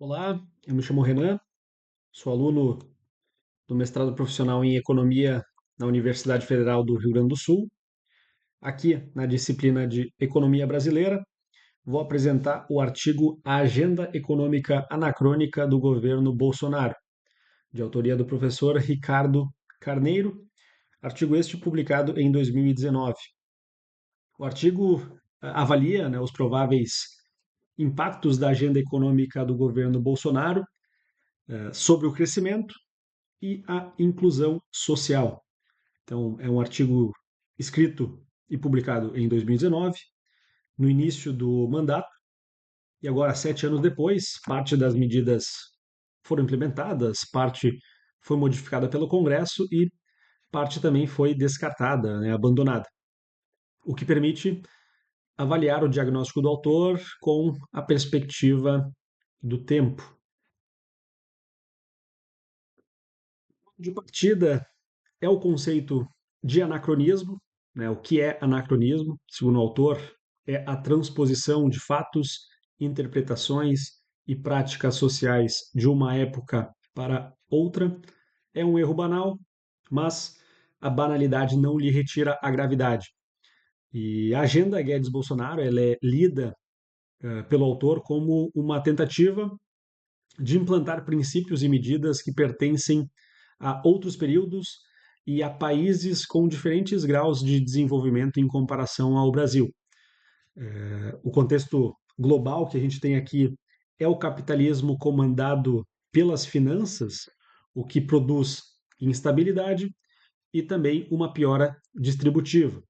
Olá, eu me chamo Renan, sou aluno do mestrado profissional em Economia na Universidade Federal do Rio Grande do Sul. Aqui, na disciplina de Economia Brasileira, vou apresentar o artigo A Agenda Econômica Anacrônica do Governo Bolsonaro, de autoria do professor Ricardo Carneiro, artigo este publicado em 2019. O artigo avalia, né, os prováveis impactos da agenda econômica do governo Bolsonaro sobre o crescimento e a inclusão social. Então, é um artigo escrito e publicado em 2019, no início do mandato, e agora, 7 anos depois, parte das medidas foram implementadas, parte foi modificada pelo Congresso e parte também foi descartada, né, abandonada, o que permite avaliar o diagnóstico do autor com a perspectiva do tempo. De partida, é o conceito de anacronismo, né? O que é anacronismo, segundo o autor, é a transposição de fatos, interpretações e práticas sociais de uma época para outra. É um erro banal, mas a banalidade não lhe retira a gravidade. E a agenda Guedes Bolsonaro ela é lida pelo autor como uma tentativa de implantar princípios e medidas que pertencem a outros períodos e a países com diferentes graus de desenvolvimento em comparação ao Brasil. O contexto global que a gente tem aqui é o capitalismo comandado pelas finanças, o que produz instabilidade e também uma piora distributiva.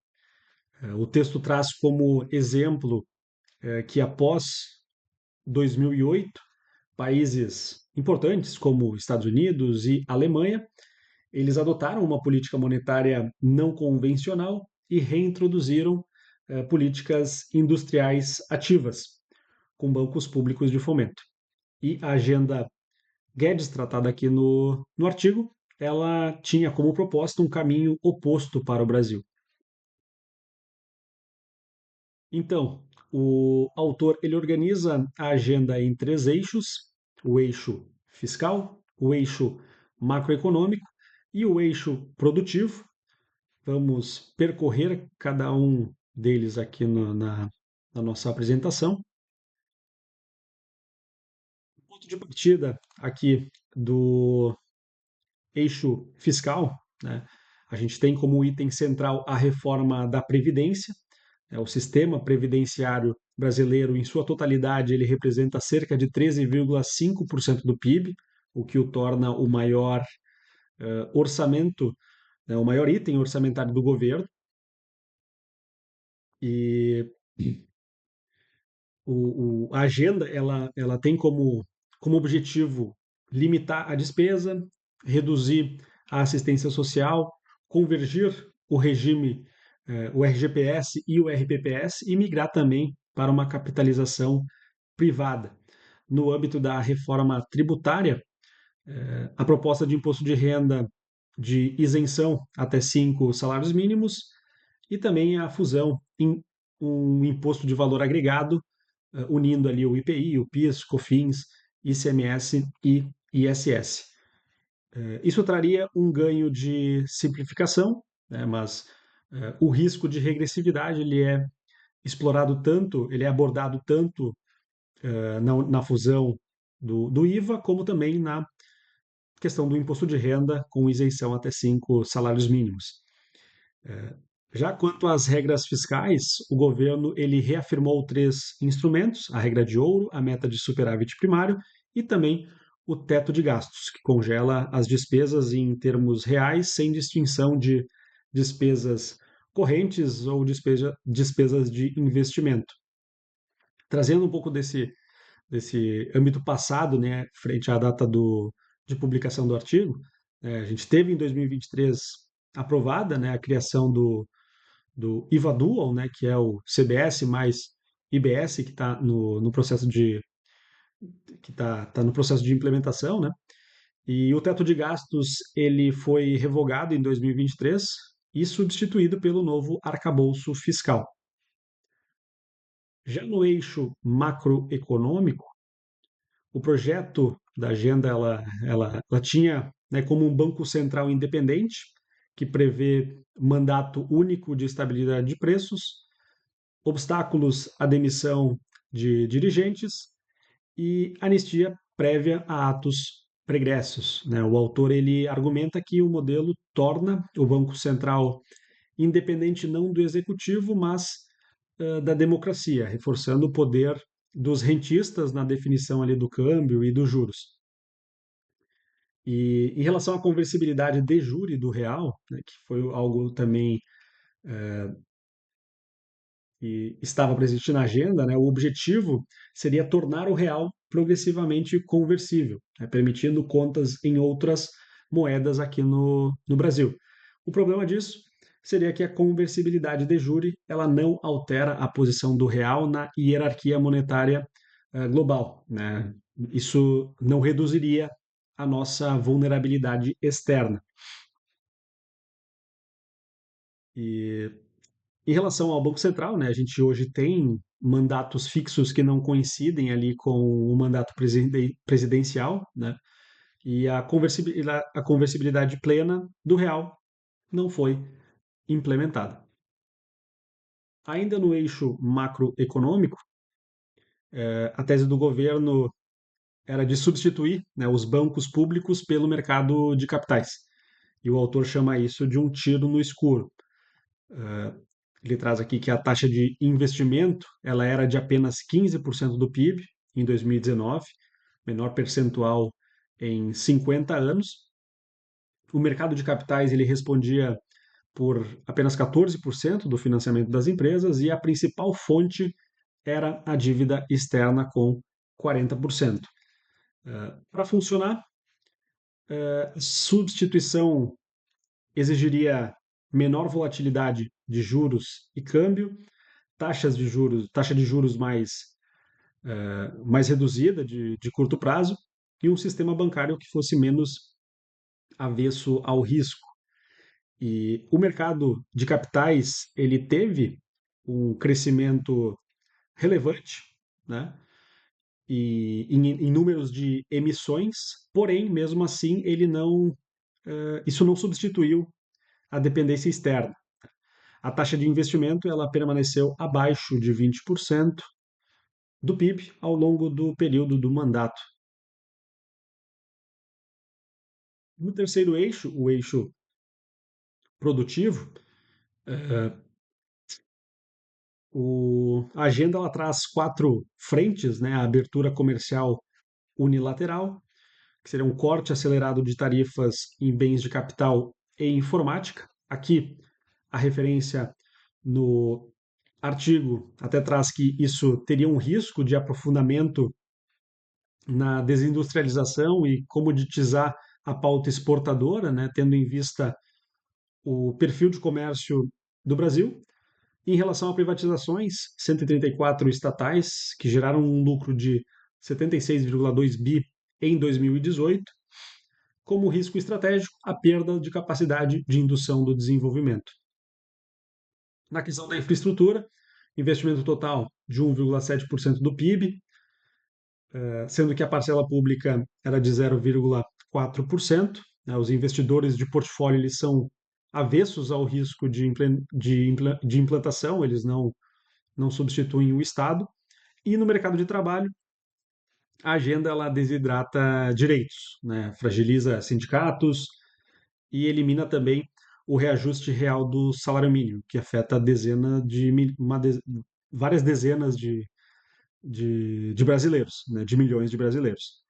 O texto traz como exemplo que após 2008, países importantes como Estados Unidos e Alemanha, eles adotaram uma política monetária não convencional e reintroduziram políticas industriais ativas, com bancos públicos de fomento. E a agenda Guedes, tratada aqui no artigo, ela tinha como proposta um caminho oposto para o Brasil. Então, o autor ele organiza a agenda em três eixos: o eixo fiscal, o eixo macroeconômico e o eixo produtivo. Vamos percorrer cada um deles aqui na nossa apresentação. O ponto de partida aqui do eixo fiscal, né? A gente tem como item central a reforma da Previdência. O sistema previdenciário brasileiro, em sua totalidade, ele representa cerca de 13,5% do PIB, o que o torna o maior orçamento, né, o maior item orçamentário do governo. E a agenda ela tem como objetivo limitar a despesa, reduzir a assistência social, convergir o regime, o RGPS e o RPPS e migrar também para uma capitalização privada. No âmbito da reforma tributária, a proposta de imposto de renda de isenção até 5 salários mínimos e também a fusão em um imposto de valor agregado, unindo ali o IPI, o PIS, COFINS, ICMS e ISS. Isso traria um ganho de simplificação, né, mas o risco de regressividade ele é explorado tanto, ele é abordado tanto na fusão do IVA, como também na questão do imposto de renda com isenção até 5 salários mínimos. Já quanto às regras fiscais, o governo ele reafirmou três instrumentos: a regra de ouro, a meta de superávit primário e também o teto de gastos, que congela as despesas em termos reais, sem distinção de despesas correntes ou despesas de investimento. Trazendo um pouco desse âmbito passado, né, frente à data de publicação do artigo, a gente teve em 2023 aprovada, né, a criação do IVA Dual, né, que é o CBS mais IBS, que está no processo tá no processo de implementação, né? E o teto de gastos ele foi revogado em 2023 e substituído pelo novo arcabouço fiscal. Já no eixo macroeconômico, O projeto da agenda ela tinha, né, como um banco central independente que prevê mandato único de estabilidade de preços, obstáculos à demissão de dirigentes e anistia prévia a atos pregressos, né? O autor ele argumenta que o modelo torna o Banco Central independente não do executivo, mas da democracia, reforçando o poder dos rentistas na definição ali do câmbio e dos juros. E em relação à conversibilidade de jure do real, né, que foi algo também que estava presente na agenda, né, o objetivo seria tornar o real progressivamente conversível, né, permitindo contas em outras moedas aqui no Brasil. O problema disso seria que a conversibilidade de jure ela não altera a posição do real na hierarquia monetária global, né? Isso não reduziria a nossa vulnerabilidade externa. E em relação ao Banco Central, né, a gente hoje tem mandatos fixos que não coincidem ali com o mandato presidencial, né, e a conversibilidade plena do real não foi implementada. Ainda no eixo macroeconômico, a tese do governo era de substituir, né, os bancos públicos pelo mercado de capitais. E o autor chama isso de um tiro no escuro. Ele traz aqui que a taxa de investimento ela era de apenas 15% do PIB em 2019, menor percentual em 50 anos. O mercado de capitais ele respondia por apenas 14% do financiamento das empresas e a principal fonte era a dívida externa com 40%. Para funcionar, a substituição exigiria menor volatilidade de juros e câmbio, taxa de juros mais reduzida de curto prazo e um sistema bancário que fosse menos avesso ao risco. E o mercado de capitais ele teve um crescimento relevante, né? E em números de emissões, porém, mesmo assim, isso não substituiu a dependência externa. A taxa de investimento ela permaneceu abaixo de 20% do PIB ao longo do período do mandato. No terceiro eixo, o eixo produtivo, a agenda ela traz quatro frentes, né? A abertura comercial unilateral, que seria um corte acelerado de tarifas em bens de capital e informática. Aqui, a referência no artigo até traz que isso teria um risco de aprofundamento na desindustrialização e comoditizar a pauta exportadora, né, tendo em vista o perfil de comércio do Brasil. Em relação a privatizações, 134 estatais, que geraram um lucro de 76,2 bi em 2018, como risco estratégico, a perda de capacidade de indução do desenvolvimento. Na questão da infraestrutura, investimento total de 1,7% do PIB, sendo que a parcela pública era de 0,4%. Né? Os investidores de portfólio eles são avessos ao risco de implantação, eles não substituem o Estado. E no mercado de trabalho, a agenda ela desidrata direitos, né? Fragiliza sindicatos e elimina também o reajuste real do salário mínimo, que afeta várias dezenas de brasileiros, né? De milhões de brasileiros.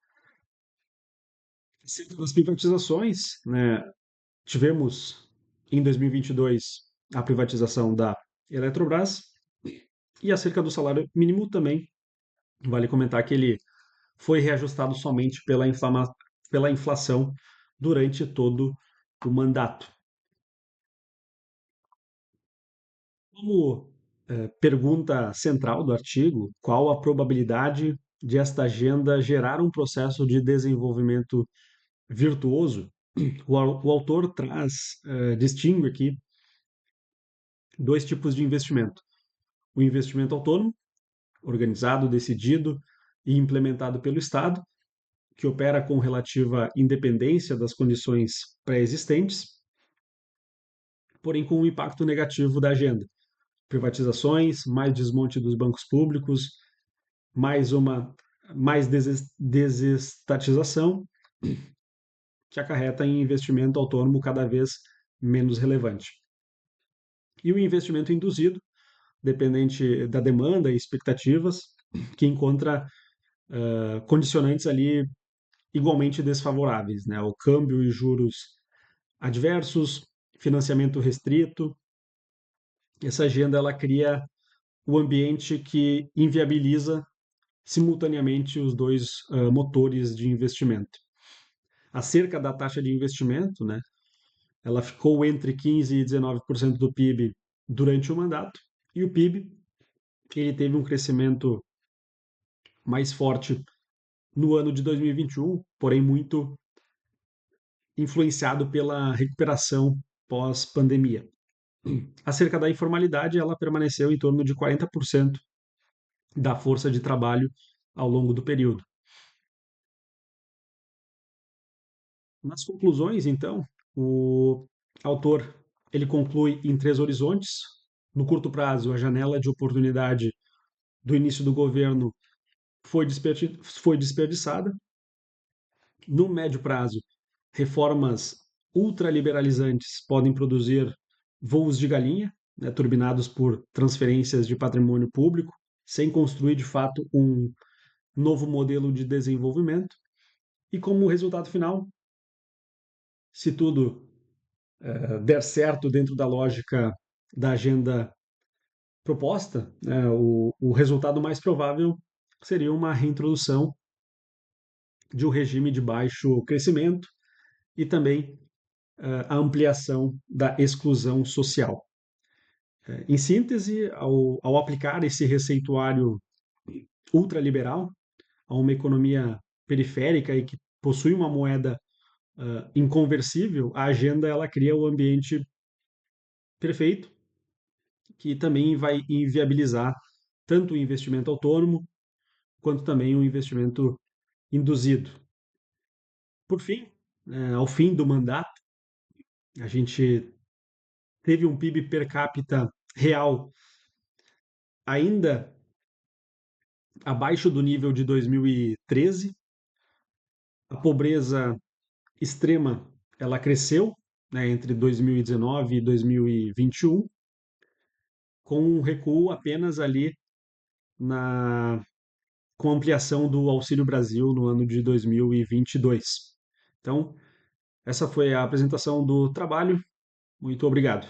Acerca das privatizações, né? Tivemos em 2022 a privatização da Eletrobras e acerca do salário mínimo também vale comentar que ele foi reajustado somente pela inflação durante todo o mandato. Como pergunta central do artigo, qual a probabilidade de esta agenda gerar um processo de desenvolvimento virtuoso? O autor distingue aqui dois tipos de investimento: o investimento autônomo, organizado, decidido, e implementado pelo Estado, que opera com relativa independência das condições pré-existentes, porém com um impacto negativo da agenda. Privatizações, mais desmonte dos bancos públicos, mais uma mais desestatização, que acarreta em investimento autônomo cada vez menos relevante. E o investimento induzido, dependente da demanda e expectativas, que encontra condicionantes ali igualmente desfavoráveis, né? O câmbio e juros adversos, financiamento restrito. Essa agenda ela cria o ambiente que inviabiliza simultaneamente os dois motores de investimento. Acerca da taxa de investimento, né, ela ficou entre 15% e 19% do PIB durante o mandato, e o PIB ele teve um crescimento mais forte no ano de 2021, porém muito influenciado pela recuperação pós-pandemia. Acerca da informalidade, ela permaneceu em torno de 40% da força de trabalho ao longo do período. Nas conclusões, então, o autor ele conclui em três horizontes. No curto prazo, a janela de oportunidade do início do governo foi desperdiçada. No médio prazo, reformas ultraliberalizantes podem produzir voos de galinha, né, turbinados por transferências de patrimônio público, sem construir de fato um novo modelo de desenvolvimento. E como resultado final, se tudo der certo dentro da lógica da agenda proposta, né, o resultado mais provável seria uma reintrodução de um regime de baixo crescimento e também a ampliação da exclusão social. Em síntese, ao aplicar esse receituário ultraliberal a uma economia periférica e que possui uma moeda inconversível, a agenda ela cria o ambiente perfeito que também vai inviabilizar tanto o investimento autônomo quanto também o investimento induzido. Por fim, ao fim do mandato, a gente teve um PIB per capita real ainda abaixo do nível de 2013. A pobreza extrema ela cresceu, né, entre 2019 e 2021, com um recuo apenas ali na com a ampliação do Auxílio Brasil no ano de 2022. Então, essa foi a apresentação do trabalho. Muito obrigado.